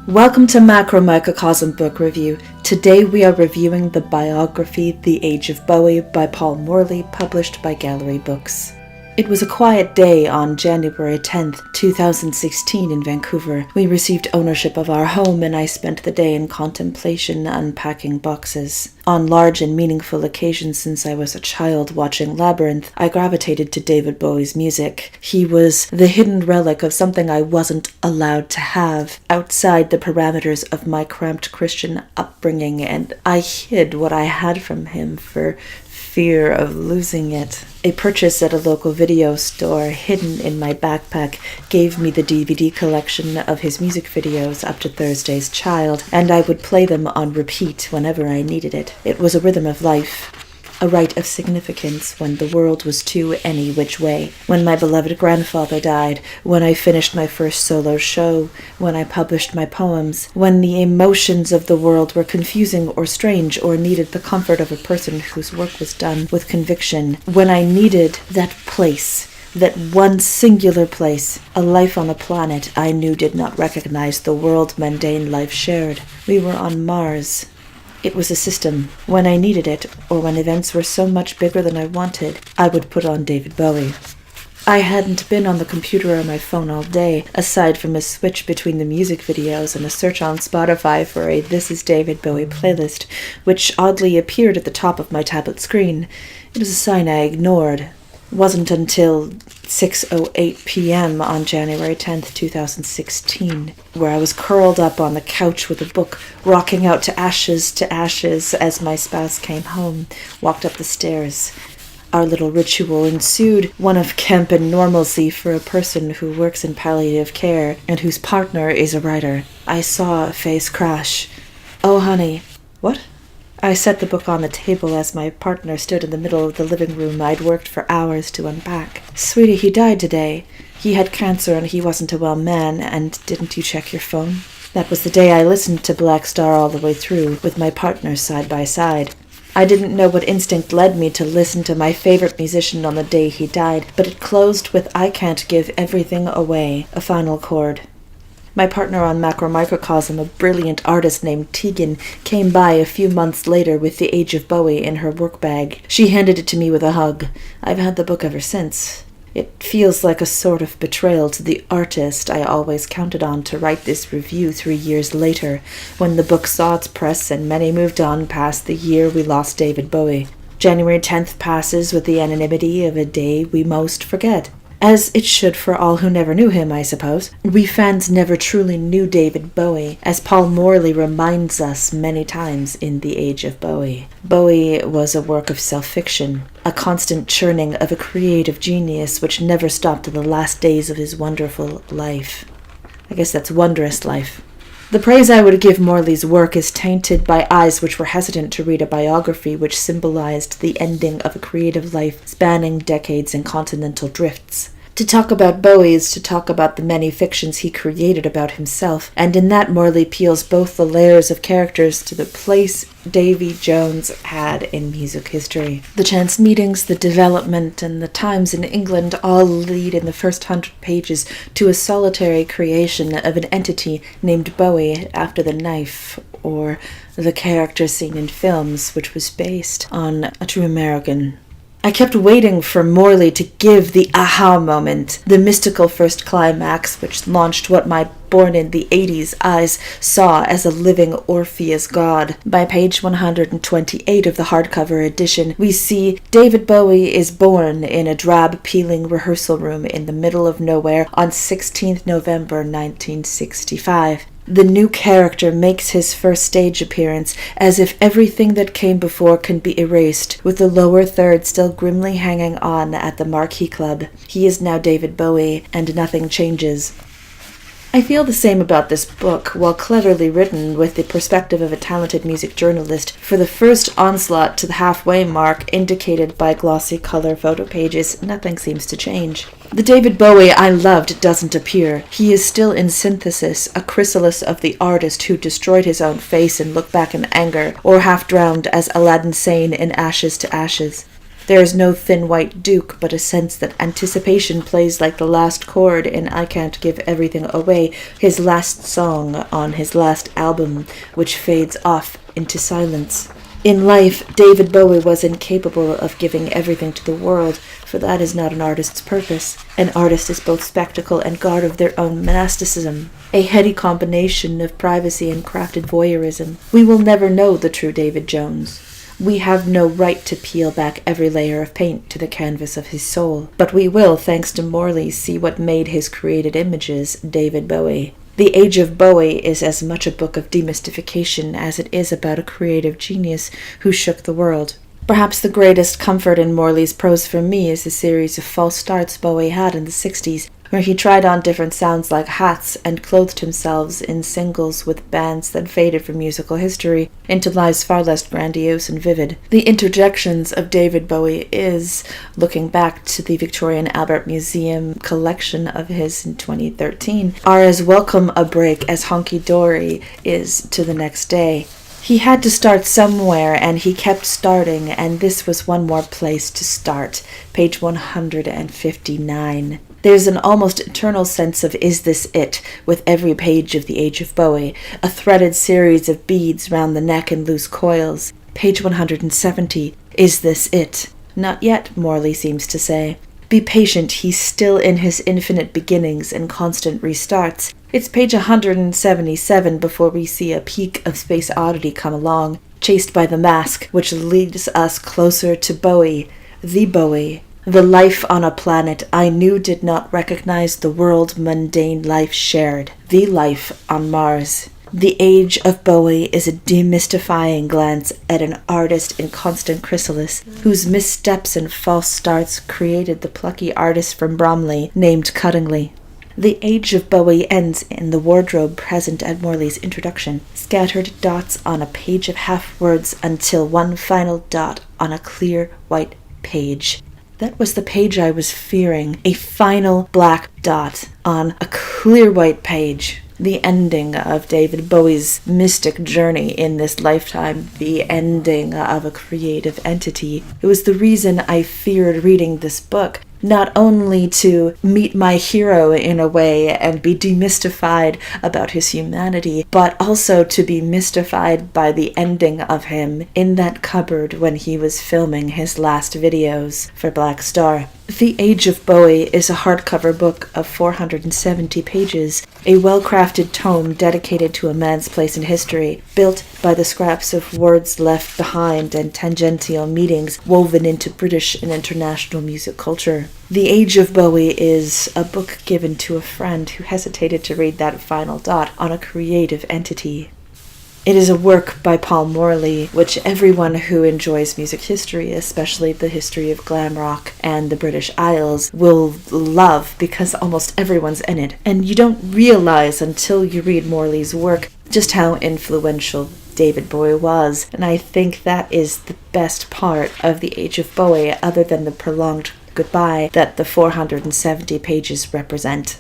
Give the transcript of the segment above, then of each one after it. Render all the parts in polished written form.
Welcome to MacroMicroCosm Book Review. Today we are reviewing the biography The Age of Bowie by Paul Morley, published by Gallery Books. It was a quiet day on January 10th, 2016 in Vancouver. We received ownership of our home and I spent the day in contemplation unpacking boxes. On large and meaningful occasions since I was a child watching Labyrinth, I gravitated to David Bowie's music. He was the hidden relic of something I wasn't allowed to have outside the parameters of my cramped Christian upbringing, and I hid what I had from him for fear of losing it. A purchase at a local video store hidden in my backpack gave me the DVD collection of his music videos up to Thursday's Child, and I would play them on repeat whenever I needed it. It was a rhythm of life, a rite of significance when the world was too any which way. When my beloved grandfather died, when I finished my first solo show, when I published my poems, when the emotions of the world were confusing or strange or needed the comfort of a person whose work was done with conviction, when I needed that place, that one singular place, a life on a planet I knew did not recognize the world mundane life shared. We were on Mars. It was a system. When I needed it, or when events were so much bigger than I wanted, I would put on David Bowie. I hadn't been on the computer or my phone all day, aside from a switch between the music videos and a search on Spotify for a This Is David Bowie playlist, which oddly appeared at the top of my tablet screen. It was a sign I ignored. It wasn't until 6:08 p.m. on January 10th, 2016, where I was curled up on the couch with a book, rocking out to ashes as my spouse came home, walked up the stairs. Our little ritual ensued, one of camp and normalcy for a person who works in palliative care and whose partner is a writer. I saw a face crash. "Oh, honey." "What?" I set the book on the table as my partner stood in the middle of the living room I'd worked for hours to unpack. "Sweetie, he died today. He had cancer and he wasn't a well man, and didn't you check your phone?" That was the day I listened to Black Star all the way through, with my partner side by side. I didn't know what instinct led me to listen to my favorite musician on the day he died, but it closed with I Can't Give Everything Away, a final chord. My partner on MacroMicroCosm, a brilliant artist named Tegan, came by a few months later with The Age of Bowie in her work bag. She handed it to me with a hug. I've had the book ever since. It feels like a sort of betrayal to the artist I always counted on to write this review 3 years later, when the book saw its press and many moved on past the year we lost David Bowie. January 10th passes with the anonymity of a day we most forget. As it should for all who never knew him, I suppose. We fans never truly knew David Bowie, as Paul Morley reminds us many times in The Age of Bowie. Bowie was a work of self-fiction, a constant churning of a creative genius which never stopped in the last days of his wonderful life. I guess that's wondrous life. The praise I would give Morley's work is tainted by eyes which were hesitant to read a biography which symbolized the ending of a creative life spanning decades and continental drifts. To talk about Bowie is to talk about the many fictions he created about himself, and in that Morley peels both the layers of characters to the place Davy Jones had in music history. The chance meetings, the development, and the times in England all lead in the first 100 pages to a solitary creation of an entity named Bowie after the knife, or the character seen in films, which was based on a true American. I kept waiting for Morley to give the aha moment, the mystical first climax which launched what my born in the 80s eyes saw as a living Orpheus god. By page 128 of the hardcover edition, we see David Bowie is born in a drab peeling rehearsal room in the middle of nowhere on 16th November 1965. The new character makes his first stage appearance as if everything that came before can be erased, with the lower third still grimly hanging on at the Marquee Club. He is now David Bowie, and nothing changes. I feel the same about this book, while cleverly written with the perspective of a talented music journalist. For the first onslaught to the halfway mark indicated by glossy color photo pages, nothing seems to change. The David Bowie I loved doesn't appear. He is still in synthesis, a chrysalis of the artist who destroyed his own face and looked back in anger, or half drowned as Aladdin Sane in Ashes to Ashes. There is no thin white duke, but a sense that anticipation plays like the last chord in I Can't Give Everything Away, his last song on his last album, which fades off into silence. In life, David Bowie was incapable of giving everything to the world, for that is not an artist's purpose. An artist is both spectacle and guard of their own monasticism, a heady combination of privacy and crafted voyeurism. We will never know the true David Jones. We have no right to peel back every layer of paint to the canvas of his soul, but we will, thanks to Morley, see what made his created images David Bowie. The Age of Bowie is as much a book of demystification as it is about a creative genius who shook the world. Perhaps the greatest comfort in Morley's prose for me is the series of false starts Bowie had in the 60s, where he tried on different sounds like hats and clothed himself in singles with bands that faded from musical history into lives far less grandiose and vivid. The interjections of David Bowie is, looking back to the Victorian Albert Museum collection of his in 2013, are as welcome a break as Honky Dory is to the next day. He had to start somewhere, and he kept starting, and this was one more place to start. Page 159. There's an almost eternal sense of is this it with every page of The Age of Bowie, a threaded series of beads round the neck and loose coils. Page 170. Is this it? Not yet, Morley seems to say. Be patient, he's still in his infinite beginnings and constant restarts. It's page 177 before we see a peak of space oddity come along, chased by the mask, which leads us closer to Bowie, the life on a planet I knew did not recognize the world mundane life shared, the life on Mars. The Age of Bowie is a demystifying glance at an artist in constant chrysalis, whose missteps and false starts created the plucky artist from Bromley named Cuttingley. The Age of Bowie ends in the wardrobe present at Morley's introduction, scattered dots on a page of half-words until one final dot on a clear white page. That was the page I was fearing, a final black dot on a clear white page. The ending of David Bowie's mystic journey in this lifetime, the ending of a creative entity. It was the reason I feared reading this book, not only to meet my hero in a way and be demystified about his humanity, but also to be mystified by the ending of him in that cupboard when he was filming his last videos for Black Star. The Age of Bowie is a hardcover book of 470 pages, a well-crafted tome dedicated to a man's place in history, built by the scraps of words left behind and tangential meetings woven into British and international music culture. The Age of Bowie is a book given to a friend who hesitated to read that final dot on a creative entity. It is a work by Paul Morley, which everyone who enjoys music history, especially the history of glam rock and the British Isles, will love because almost everyone's in it. And you don't realize until you read Morley's work just how influential David Bowie was. And I think that is the best part of The Age of Bowie, other than the prolonged goodbye that the 470 pages represent.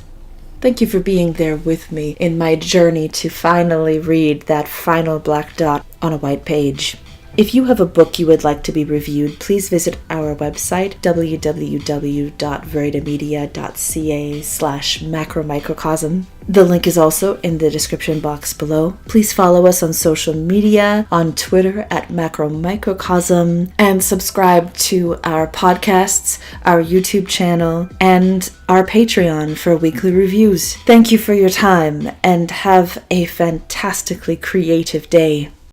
Thank you for being there with me in my journey to finally read that final black dot on a white page. If you have a book you would like to be reviewed, please visit our website, www.vræydamedia.ca/MacroMicroCosm. The link is also in the description box below. Please follow us on social media, on Twitter at MacroMicroCosm, and subscribe to our podcasts, our YouTube channel, and our Patreon for weekly reviews. Thank you for your time, and have a fantastically creative day.